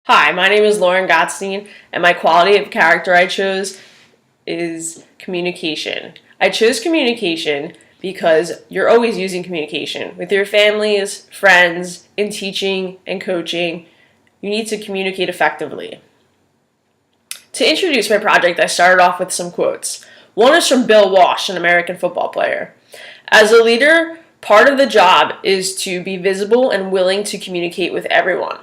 Hi, my name is Lauren Gottstein, and my quality of character I chose is communication. I chose communication because you're always using communication with your families, friends, in teaching and coaching. You need to communicate effectively. To introduce my project, I started off with some quotes. One is from Bill Walsh, an American football player. As a leader, part of the job is to be visible and willing to communicate with everyone.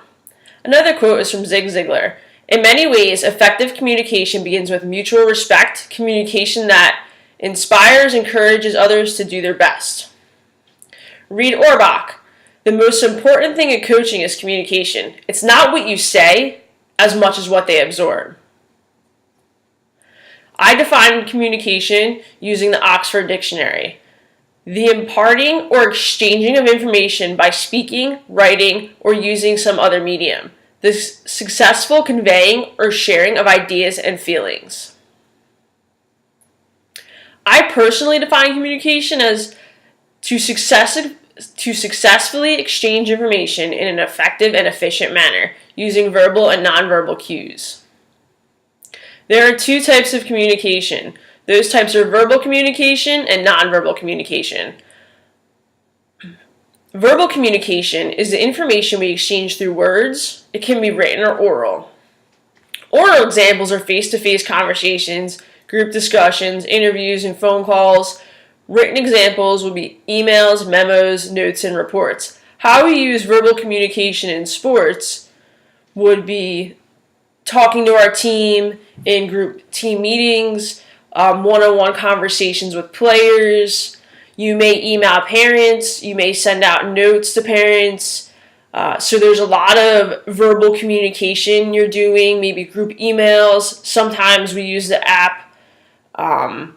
Another quote is from Zig Ziglar. In many ways, effective communication begins with mutual respect, communication that inspires, encourages others to do their best. Reed Orbach. The most important thing in coaching is communication. It's not what you say as much as what they absorb. I define communication using the Oxford Dictionary. The imparting or exchanging of information by speaking, writing, or using some other medium. The successful conveying or sharing of ideas and feelings. I personally define communication as to successfully exchange information in an effective and efficient manner using verbal and nonverbal cues. There are two types of communication. Those types are verbal communication and nonverbal communication. Verbal communication is the information we exchange through words. It can be written or oral. Oral examples are face-to-face conversations, group discussions, interviews, and phone calls. Written examples would be emails, memos, notes, and reports. How we use verbal communication in sports would be talking to our team in group team meetings, one-on-one conversations with players. You may email parents. You may send out notes to parents. So there's a lot of verbal communication you're doing, maybe group emails. Sometimes we use the app, some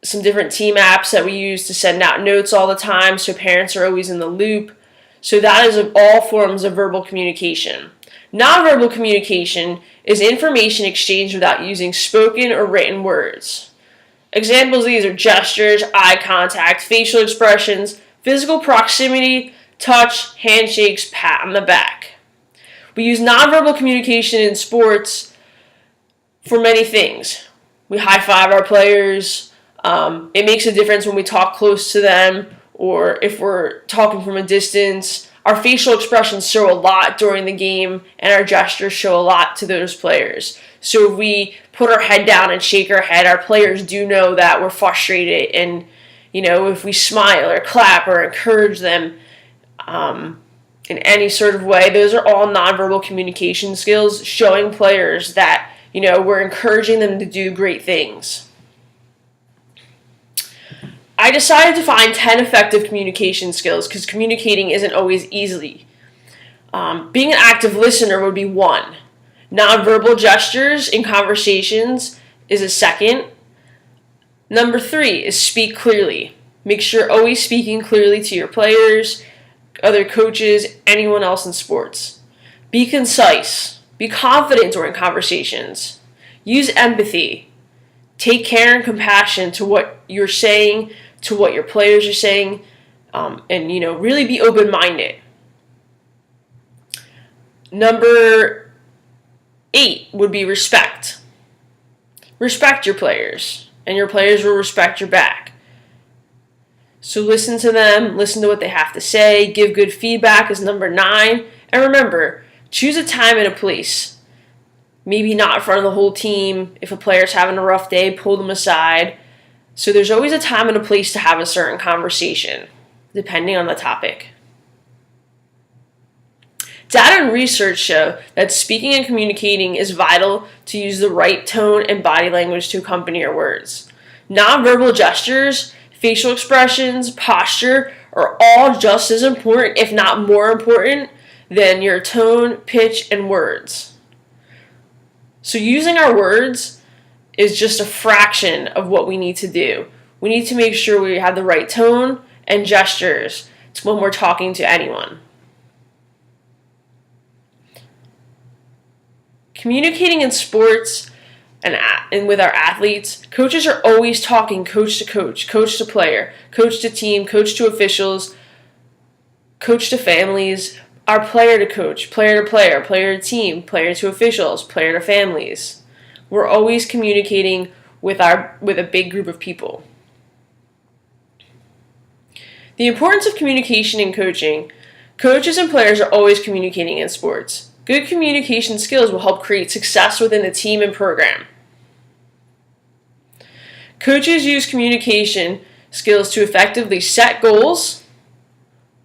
different team apps that we use to send out notes all the time, so parents are always in the loop. So that is all forms of verbal communication. Nonverbal communication is information exchanged without using spoken or written words. Examples of these are gestures, eye contact, facial expressions, physical proximity, touch, handshakes, pat on the back. We use nonverbal communication in sports for many things. We high-five our players. It makes a difference when we talk close to them or if we're talking from a distance. Our facial expressions show a lot during the game, and our gestures show a lot to those players. So if we put our head down and shake our head, our players do know that we're frustrated. And, if we smile or clap or encourage them in any sort of way, those are all nonverbal communication skills showing players that, we're encouraging them to do great things. I decided to find 10 effective communication skills because communicating isn't always easy. Being an active listener would be one. Nonverbal gestures in conversations is a second. Number 3 is speak clearly. Make sure you're always speaking clearly to your players, other coaches, anyone else in sports. Be concise. Be confident during conversations. Use empathy. Take care and compassion to what you're saying, to what your players are saying, and really be open-minded. Number 8 would be respect. Respect your players, and your players will respect your back. So listen to them, listen to what they have to say, give good feedback is number 9, and remember, choose a time and a place. Maybe not in front of the whole team. If a player's having a rough day, pull them aside. So there's always a time and a place to have a certain conversation, depending on the topic. Data and research show that speaking and communicating is vital to use the right tone and body language to accompany your words. Nonverbal gestures, facial expressions, posture are all just as important, if not more important, than your tone, pitch, and words. So using our words is just a fraction of what we need to do. We need to make sure we have the right tone and gestures when we're talking to anyone. Communicating in sports and with our athletes, coaches are always talking coach to player, coach to team, coach to officials, coach to families, our player to coach, player to player, player to team, player to officials, player to families. We're always communicating with a big group of people. The importance of communication in coaching. Coaches and players are always communicating in sports. Good communication skills will help create success within the team and program. Coaches use communication skills to effectively set goals,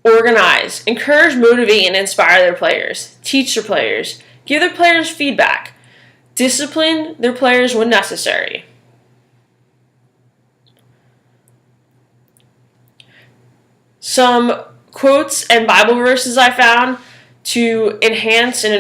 organize, encourage, motivate, and inspire their players, teach their players, give their players feedback, discipline their players when necessary. Some quotes and Bible verses I found to enhance and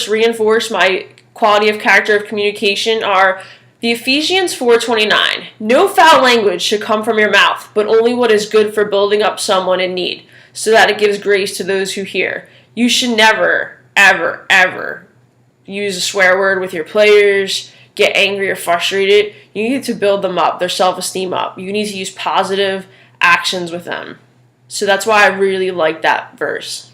reinforce my quality of character of communication are the Ephesians 4:29. No foul language should come from your mouth, but only what is good for building up someone in need, so that it gives grace to those who hear. You should never, ever, ever use a swear word with your players, get angry or frustrated. You need to build them up, their self-esteem up. You need to use positive actions with them. So that's why I really like that verse.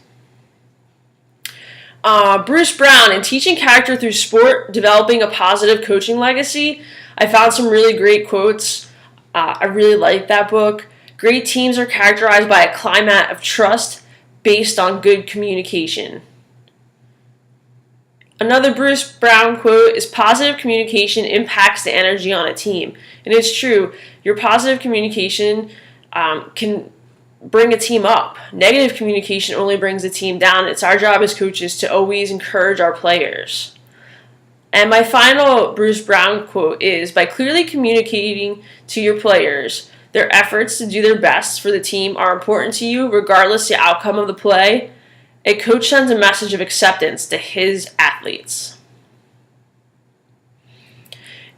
Bruce Brown, in Teaching Character Through Sport, Developing a Positive Coaching Legacy. I found some really great quotes. I really like that book. Great teams are characterized by a climate of trust based on good communication. Another Bruce Brown quote is, positive communication impacts the energy on a team. And it's true, your positive communication can bring a team up. Negative communication only brings a team down. It's our job as coaches to always encourage our players. And my final Bruce Brown quote is, by clearly communicating to your players, their efforts to do their best for the team are important to you regardless the outcome of the play. A coach sends a message of acceptance to his athletes.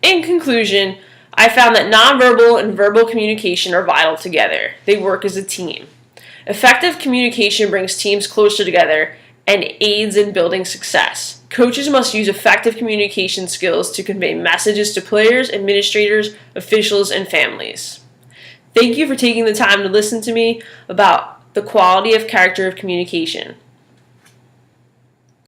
In conclusion, I found that nonverbal and verbal communication are vital together. They work as a team. Effective communication brings teams closer together and aids in building success. Coaches must use effective communication skills to convey messages to players, administrators, officials, and families. Thank you for taking the time to listen to me about the quality of character of communication.